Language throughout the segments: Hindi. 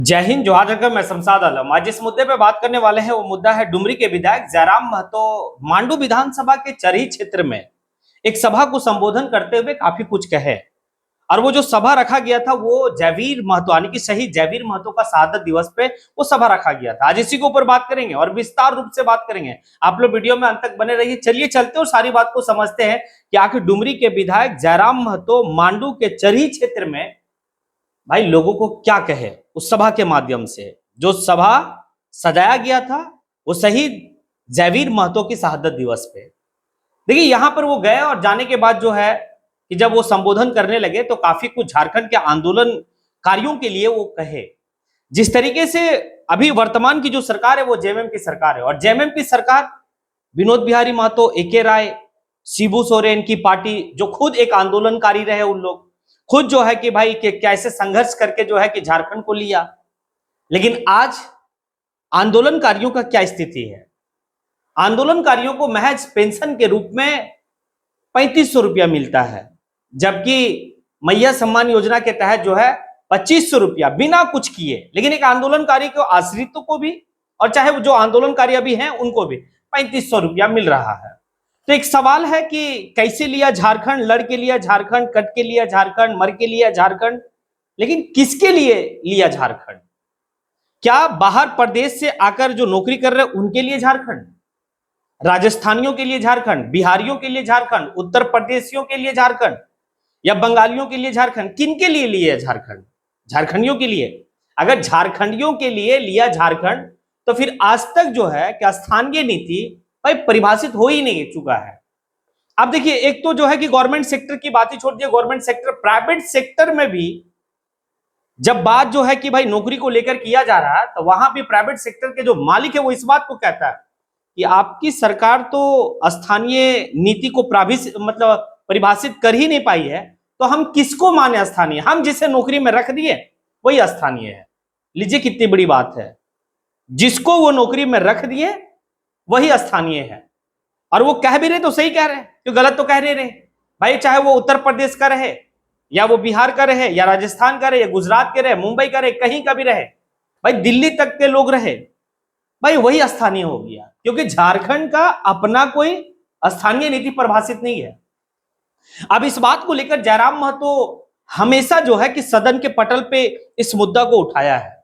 जय हिंद, जोहार जगह। मैं शमशाद आलम। आज जिस मुद्दे पे बात करने वाले हैं वो मुद्दा है डुमरी के विधायक जयराम महतो मांडू विधानसभा के चरही क्षेत्र में एक सभा को संबोधन करते हुए काफी कुछ कहे। और वो जो सभा रखा गया था वो जयवीर महतो यानी कि शहीद जयवीर महतो का शहादत दिवस पे वो सभा रखा गया था। आज इसी के ऊपर बात करेंगे और विस्तार रूप से बात करेंगे। आप लोग वीडियो में अंत तक बने रहिए। चलिए चलते और सारी बात को समझते हैं कि आखिर डुमरी के विधायक जयराम महतो मांडू के चरही क्षेत्र में भाई लोगों को क्या कहे। उस सभा के माध्यम से जो सभा सजाया गया था वो शहीद जयवीर महतो की शहादत दिवस पे। देखिए यहां पर वो गए और जाने के बाद जो है कि जब वो संबोधन करने लगे तो काफी कुछ झारखंड के आंदोलनकारियों के लिए वो कहे। जिस तरीके से अभी वर्तमान की जो सरकार है वो जेएमएम की सरकार है और जेएमएम की सरकार विनोद बिहारी महतो, एके राय, शिबू सोरेन की पार्टी जो खुद एक आंदोलनकारी रहे, उन लोग खुद जो है कि भाई कि कैसे संघर्ष करके जो है कि झारखंड को लिया। लेकिन आज आंदोलनकारियों का क्या स्थिति है? आंदोलनकारियों को महज पेंशन के रूप में 3500 रुपया मिलता है, जबकि मैया सम्मान योजना के तहत जो है 2500 रुपया बिना कुछ किए। लेकिन एक आंदोलनकारी को, आश्रितों को भी और चाहे जो आंदोलनकारी अभी हैं उनको भी 3500 रुपया मिल रहा है। तो एक सवाल है कि कैसे लिया झारखंड, लड़ के लिया झारखंड, कट के लिया झारखंड, मर के लिया झारखंड, लेकिन किसके लिए लिया झारखंड? क्या बाहर प्रदेश से आकर जो नौकरी कर रहे हैं उनके लिए झारखंड, राजस्थानियों के लिए झारखंड, बिहारियों के लिए झारखंड, उत्तर प्रदेशियों के लिए झारखंड या बंगालियों के लिए झारखंड? किनके लिए लिया झारखंड? झारखंडियों के लिए। अगर झारखंडियों के लिए लिया झारखंड तो फिर आज तक जो है कि स्थानीय नीति भाई परिभाषित हो ही नहीं चुका है। अब देखिए एक तो जो है कि गवर्नमेंट सेक्टर की बात ही छोड़ दिए, गवर्नमेंट सेक्टर, प्राइवेट सेक्टर में भी जब बात जो है कि भाई नौकरी को लेकर किया जा रहा है तो वहां भी प्राइवेट सेक्टर के जो मालिक है वो इस बात को कहता है कि आपकी सरकार तो स्थानीय नीति को परिभाषित कर ही नहीं पाई है, तो हम किसको माने स्थानीय? हम जिसे नौकरी में रख दिए वही स्थानीय है। लीजिए कितनी बड़ी बात है, जिसको वो नौकरी में रख दिए वही स्थानीय है। और वो कह भी रहे तो सही कह रहे हैं, तो गलत तो कह नहीं रहे भाई। चाहे वो उत्तर प्रदेश का रहे या वो बिहार का रहे या राजस्थान का रहे या गुजरात के रहे, मुंबई का रहे, कहीं का भी रहे भाई, दिल्ली तक के लोग रहे भाई, वही स्थानीय हो गया। क्योंकि झारखंड का अपना कोई स्थानीय नीति परिभाषित नहीं है। अब इस बात को लेकर जयराम महतो हमेशा जो है कि सदन के पटल पे इस मुद्दा को उठाया है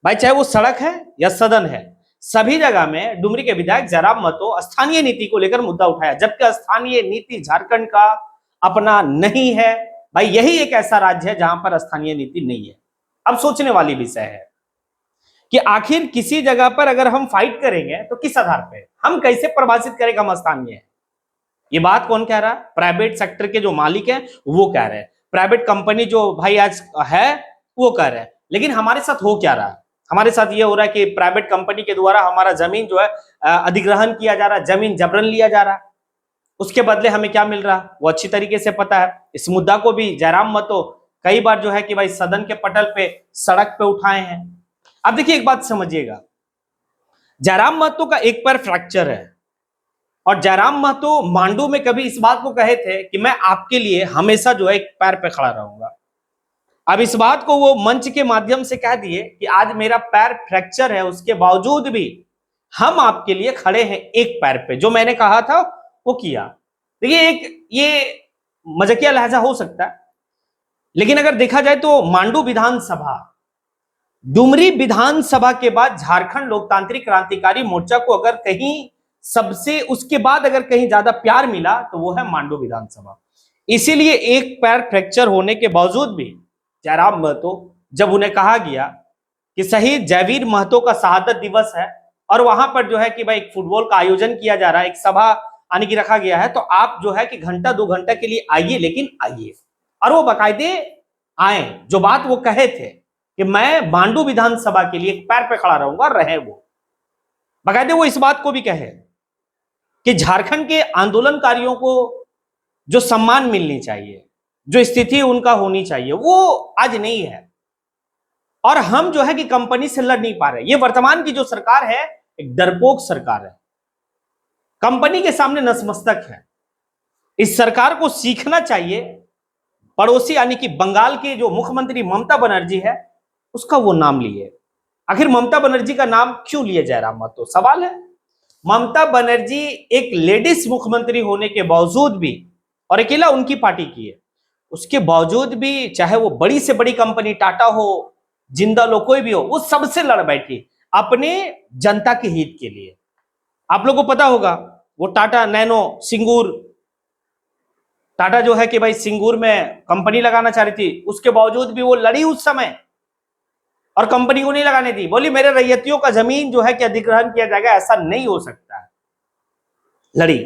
भाई, चाहे वो सड़क है या सदन है, सभी जगह में डुमरी के विधायक जयराम महतो स्थानीय नीति को लेकर मुद्दा उठाया, जबकि स्थानीय नीति झारखंड का अपना नहीं है भाई। यही एक ऐसा राज्य है जहां पर स्थानीय नीति नहीं है। अब सोचने वाली विषय है कि आखिर किसी जगह पर अगर हम फाइट करेंगे तो किस आधार पर, हम कैसे परिभाषित करेंगे हम स्थानीय है? ये बात कौन कह रहा है? प्राइवेट सेक्टर के जो मालिक हैं वो कह रहे हैं, प्राइवेट कंपनी जो भाई आज है वो कह रहे हैं। लेकिन हमारे साथ हो क्या रहा है? हमारे साथ ये हो रहा है कि प्राइवेट कंपनी के द्वारा हमारा जमीन जो है अधिग्रहण किया जा रहा है, जमीन जबरन लिया जा रहा है। उसके बदले हमें क्या मिल रहा है वो अच्छी तरीके से पता है। इस मुद्दा को भी जयराम महतो कई बार जो है कि भाई सदन के पटल पे, सड़क पे उठाए हैं। अब देखिए एक बात समझिएगा, जयराम महतो का एक पैर फ्रैक्चर है और जयराम महतो मांडू में कभी इस बात को कहे थे कि मैं आपके लिए हमेशा जो है एक पैर पे खड़ा रहूंगा। अब इस बात को वो मंच के माध्यम से कह दिए कि आज मेरा पैर फ्रैक्चर है, उसके बावजूद भी हम आपके लिए खड़े हैं एक पैर पे। जो मैंने कहा था वो किया। देखिए एक ये मजाकिया लहजा हो सकता है, लेकिन अगर देखा जाए तो मांडू विधानसभा, डुमरी विधानसभा के बाद झारखंड लोकतांत्रिक क्रांतिकारी मोर्चा को अगर कहीं सबसे उसके बाद अगर कहीं ज्यादा प्यार मिला तो वो है मांडू विधानसभा। इसीलिए एक पैर फ्रैक्चर होने के बावजूद भी जयराम महतो, जब उन्हें कहा गया कि शहीद जयवीर महतो का शहादत दिवस है और वहां पर जो है कि भाई एक फुटबॉल का आयोजन किया जा रहा है, एक सभा आने की रखा गया है, तो आप जो है कि घंटा 2 घंटा के लिए आइए, लेकिन आइए। और वो बाकायदे आए। जो बात वो कहे थे कि मैं मांडू विधानसभा के लिए एक पैर पे खड़ा रहूंगा, रहे वो बाकायदे वो इस बात को भी कहे कि झारखंड के आंदोलनकारियों को जो सम्मान मिलनी चाहिए, जो स्थिति उनका होनी चाहिए, वो आज नहीं है। और हम जो है कि कंपनी से लड़ नहीं पा रहे। ये वर्तमान की जो सरकार है एक डरपोक सरकार है, कंपनी के सामने नतमस्तक है। इस सरकार को सीखना चाहिए। पड़ोसी यानी कि बंगाल के जो मुख्यमंत्री ममता बनर्जी है उसका वो नाम लिए। आखिर ममता बनर्जी का नाम क्यों लिए जयराम महतो? सवाल है। ममता बनर्जी एक लेडीज मुख्यमंत्री होने के बावजूद भी, और अकेला उनकी पार्टी की है, उसके बावजूद भी चाहे वो बड़ी से बड़ी कंपनी टाटा हो, जिंदल हो, कोई भी हो, वो सबसे लड़ बैठी अपने जनता के हित के लिए। आप लोगों को पता होगा वो टाटा नैनो सिंगूर, टाटा जो है कि भाई सिंगूर में कंपनी लगाना चाह रही थी, उसके बावजूद भी वो लड़ी उस समय और कंपनी को नहीं लगाने दी। बोली मेरे रैयतियों का जमीन जो है कि अधिग्रहण किया जाएगा, ऐसा नहीं हो सकता है, लड़ी।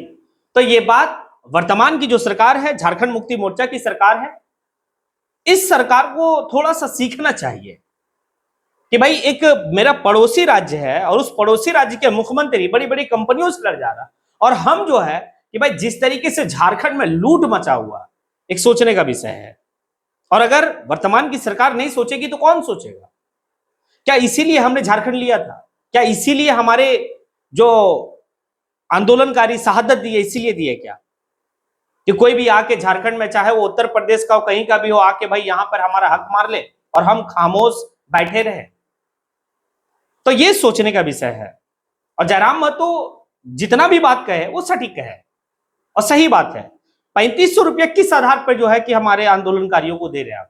तो ये बात वर्तमान की जो सरकार है, झारखंड मुक्ति मोर्चा की सरकार है, इस सरकार को थोड़ा सा सीखना चाहिए कि भाई एक मेरा पड़ोसी राज्य है और उस पड़ोसी राज्य के मुख्यमंत्री बड़ी बड़ी कंपनियों से लड़ जा रहा, और हम जो है कि भाई जिस तरीके से झारखंड में लूट मचा हुआ, एक सोचने का विषय है। और अगर वर्तमान की सरकार नहीं सोचेगी तो कौन सोचेगा? क्या इसीलिए हमने झारखंड लिया था? क्या इसीलिए हमारे जो आंदोलनकारी शहादत दिए इसीलिए दिए क्या कि कोई भी आके झारखंड में, चाहे वो उत्तर प्रदेश का हो, कहीं का भी हो, आके भाई यहां पर हमारा हक मार ले और हम खामोश बैठे रहे? तो ये सोचने का विषय है। और जयराम महतो जितना भी बात कहे वो सटीक है और सही बात है। 3500 रुपया किस आधार पर जो है कि हमारे आंदोलनकारियों को दे रहे हैं आप?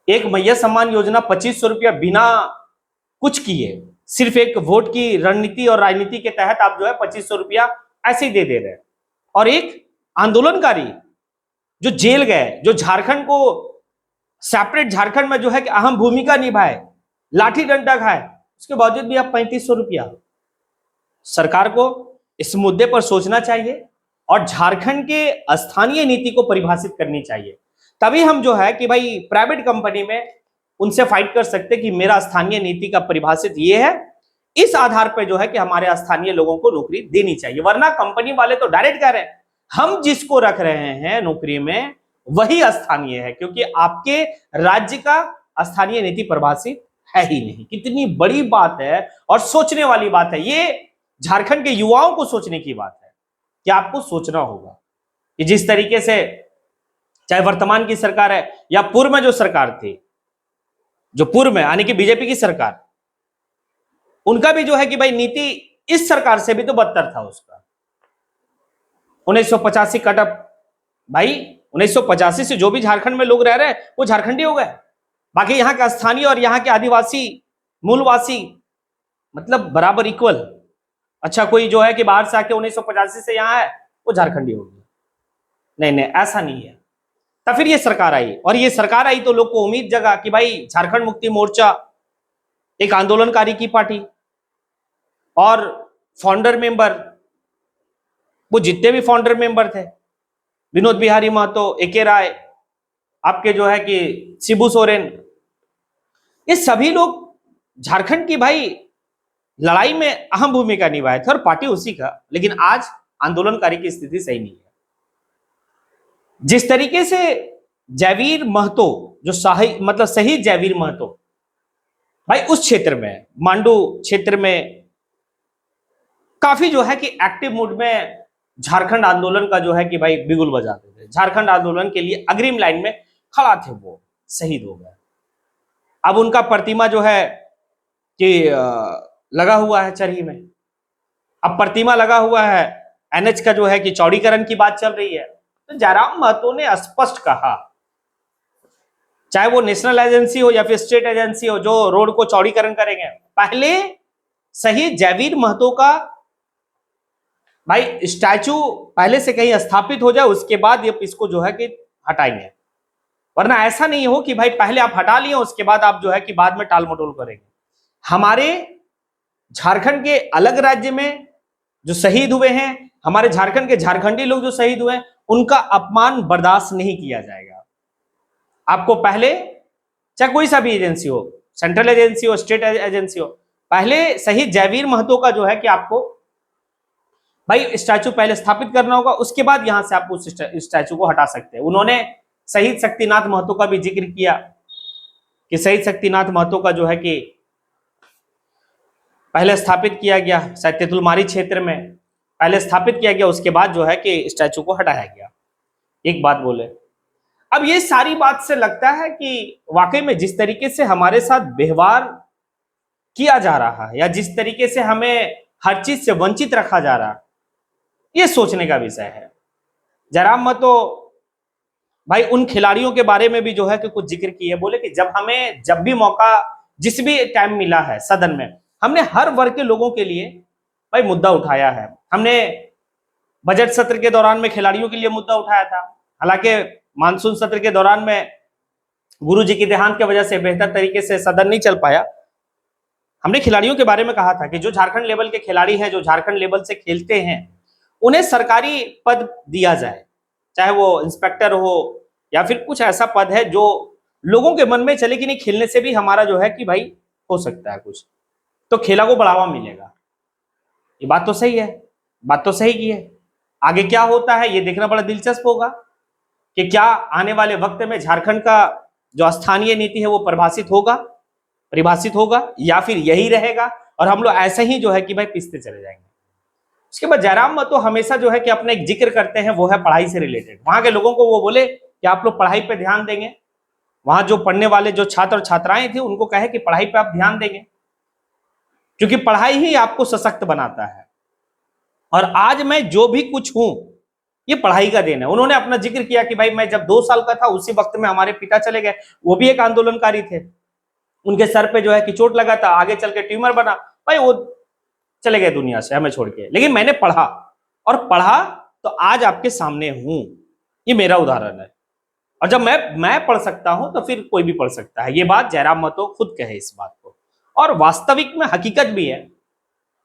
एक मैया सम्मान योजना 2500 रुपया बिना कुछ किए, सिर्फ एक वोट की रणनीति और राजनीति के तहत आप जो है 2500 रुपया ऐसे ही दे रहे हैं। और एक आंदोलनकारी जो जेल गए, जो झारखंड को सेपरेट, झारखंड में जो है कि अहम भूमिका निभाए, लाठी डंडा खाए, उसके बावजूद भी आप 3500 रुपया। सरकार को इस मुद्दे पर सोचना चाहिए और झारखंड के स्थानीय नीति को परिभाषित करनी चाहिए। तभी हम जो है कि भाई प्राइवेट कंपनी में उनसे फाइट कर सकते कि मेरा स्थानीय नीति का परिभाषित ये है, इस आधार पर जो है कि हमारे स्थानीय लोगों को नौकरी देनी चाहिए। वरना कंपनी वाले तो डायरेक्ट कह रहे हैं हम जिसको रख रहे हैं नौकरी में वही स्थानीय है, क्योंकि आपके राज्य का स्थानीय नीति परिभाषित है ही नहीं। कितनी बड़ी बात है और सोचने वाली बात है। ये झारखंड के युवाओं को सोचने की बात है कि आपको सोचना होगा कि जिस तरीके से चाहे वर्तमान की सरकार है या पूर्व में जो सरकार थी, जो पूर्व में यानी कि बीजेपी की सरकार, उनका भी जो है कि भाई नीति इस सरकार से भी तो बदतर था उसका। 1985 कटअप, भाई 1985 से जो भी झारखंड में लोग रह रहे हैं वो झारखंडी हो गए, बाकी यहाँ का स्थानीय और यहाँ के आदिवासी मूलवासी मतलब बराबर इक्वल। अच्छा कोई जो है कि बाहर से आके 1985 से यहाँ है वो झारखंडी हो गया? नहीं नहीं, ऐसा नहीं है। तब फिर ये सरकार आई, और ये सरकार आई तो लोग को उम्मीद जगा कि भाई झारखंड मुक्ति मोर्चा एक आंदोलनकारी की पार्टी, और फाउंडर मेंबर, वो जितने भी फाउंडर मेंबर थे, विनोद बिहारी महतो, एके राय, आपके जो है कि शिबू सोरेन, ये सभी लोग झारखंड की भाई लड़ाई में अहम भूमिका निभाए थे और पार्टी उसी का। लेकिन आज आंदोलनकारी की स्थिति सही नहीं है। जिस तरीके से जयवीर महतो, जो शहीद जयवीर महतो, भाई उस क्षेत्र में, मांडू क्षेत्र में काफी जो है कि एक्टिव मूड में झारखंड आंदोलन का जो है कि भाई बिगुल बजाते थे, झारखंड आंदोलन के लिए अग्रिम लाइन में खड़ा थे, वो शहीद हो गए। अब उनका प्रतिमा जो है कि लगा हुआ है चरही में। अब प्रतिमा लगा हुआ है, एनएच का जो है कि चौड़ीकरण की बात चल रही है। तो जयराम महतो ने स्पष्ट कहा, चाहे वो नेशनल एजेंसी हो या फिर स्टेट एजेंसी हो जो रोड को चौड़ीकरण करेंगे, पहले शहीद जयवीर महतो का भाई स्टैचू पहले से कहीं स्थापित हो जाए, उसके बाद ये इसको जो है कि हटाएंगे। वरना ऐसा नहीं हो कि भाई पहले आप हटा लिए उसके बाद आप जो है कि बाद में टाल मटोल करेंगे। हमारे झारखंड के अलग राज्य में जो शहीद हुए हैं, हमारे झारखंड के झारखंडी लोग जो शहीद हुए हैं, उनका अपमान बर्दाश्त नहीं किया जाएगा। आपको पहले, चाहे कोई सा भी एजेंसी हो, सेंट्रल एजेंसी हो, स्टेट एजेंसी हो, पहले शहीद जयवीर महतो का जो है कि आपको भाई स्टैचू पहले स्थापित करना होगा, उसके बाद यहां से आप उस स्टैचू को हटा सकते हैं। उन्होंने शहीद शक्तिनाथ महतो का भी जिक्र किया कि शहीद शक्तिनाथ महतो का जो है कि पहले स्थापित किया गया, शायद तेतुलमारी क्षेत्र में पहले स्थापित किया गया, उसके बाद जो है कि स्टैचू को हटाया गया। एक बात बोले, अब ये सारी बात से लगता है कि वाकई में जिस तरीके से हमारे साथ व्यवहार किया जा रहा है या जिस तरीके से हमें हर चीज से वंचित रखा जा रहा है, ये सोचने का विषय है। जयराम महतो भाई उन खिलाड़ियों के बारे में भी जो है कि कुछ जिक्र किए, बोले कि जब भी मौका, जिस भी टाइम मिला है सदन में, हमने हर वर्ग के लोगों के लिए भाई मुद्दा उठाया है। हमने बजट सत्र के दौरान में खिलाड़ियों के लिए मुद्दा उठाया था। हालांकि मानसून सत्र के दौरान में गुरु जी की देहांत की वजह से बेहतर तरीके से सदन नहीं चल पाया। हमने खिलाड़ियों के बारे में कहा था कि जो झारखंड लेवल के खिलाड़ी हैं, जो झारखंड लेवल से खेलते हैं, उन्हें सरकारी पद दिया जाए, चाहे वो इंस्पेक्टर हो या फिर कुछ ऐसा पद है जो लोगों के मन में चले कि नहीं, खेलने से भी हमारा जो है कि भाई हो सकता है कुछ, तो खेला को बढ़ावा मिलेगा। ये बात तो सही है, बात तो सही की है। आगे क्या होता है ये देखना बड़ा दिलचस्प होगा कि क्या आने वाले वक्त में झारखंड का जो स्थानीय नीति है वो परिभाषित होगा या फिर यही रहेगा और हम लोग ऐसे ही जो है कि भाई पिसते चले जाएंगे। उसके बाद जयराम महतो हमेशा जो है कि अपना एक जिक्र करते हैं, वो है पढ़ाई से रिलेटेड। वहां के लोगों को वो बोले कि आप लोग पढ़ाई पे ध्यान देंगे। वहां जो पढ़ने वाले जो छात्र और छात्राएं थे उनको कहे कि पढ़ाई पे आप ध्यान देंगे, क्योंकि पढ़ाई ही आपको सशक्त बनाता है। और आज मैं जो भी कुछ हूं ये पढ़ाई का देन है। उन्होंने अपना जिक्र किया कि भाई मैं जब 2 साल का था उसी वक्त में हमारे पिता चले गए, वो भी एक आंदोलनकारी थे। उनके सर पे जो है कि चोट लगा था, आगे चल के ट्यूमर बना, भाई वो चले गए दुनिया से हमें छोड़ के, लेकिन मैंने पढ़ा और पढ़ा तो आज आपके सामने हूं। ये मेरा उदाहरण है। और जब मैं पढ़ सकता हूं तो फिर कोई भी पढ़ सकता है। ये बात जयराम महतो खुद कहे इस बात को, और वास्तविक में हकीकत भी है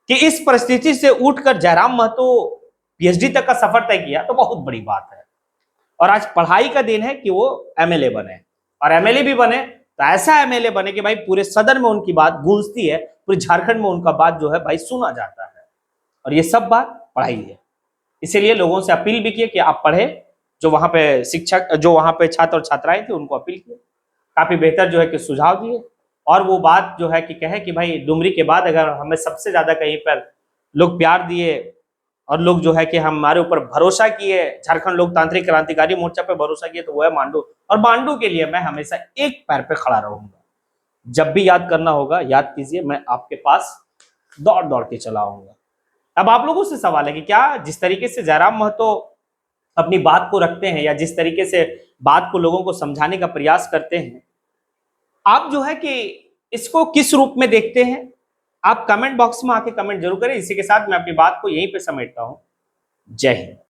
कि इस परिस्थिति से उठकर जयराम महतो पीएचडी तक का सफर तय किया तो बहुत बड़ी बात है। और आज पढ़ाई का दिन है कि वो एमएलए बने, और एमएलए भी बने तो ऐसा एमएलए बने कि भाई पूरे सदन में उनकी बात गूंजती है, पूरे झारखंड में उनका बात जो है भाई सुना जाता है। और ये सब बात पढ़ाई है। इसीलिए लोगों से अपील भी की कि आप पढ़े। जो वहां पे शिक्षक, जो वहां पे छात्र और छात्राएं थे, उनको अपील किए, काफी बेहतर जो है कि सुझाव दिए। और वो बात जो है कि कहे कि भाई डुमरी के बाद अगर हमें सबसे ज्यादा कहीं पर लोग प्यार दिए और लोग जो है कि हमारे ऊपर भरोसा किए, झारखंड लोकतांत्रिक क्रांतिकारी मोर्चा पे भरोसा किए, तो वो है मांडू। और मांडू के लिए मैं हमेशा एक पैर पे खड़ा रहूंगा। जब भी याद करना होगा याद कीजिए, मैं आपके पास दौड़ दौड़ के चला आऊंगा। अब आप लोगों से सवाल है कि क्या जिस तरीके से जयराम महतो अपनी बात को रखते हैं या जिस तरीके से बात को लोगों को समझाने का प्रयास करते हैं, आप जो है कि इसको किस रूप में देखते हैं? आप कमेंट बॉक्स में आके कमेंट जरूर करें। इसी के साथ मैं अपनी बात को यहीं पे समेटता हूं। जय हिंद।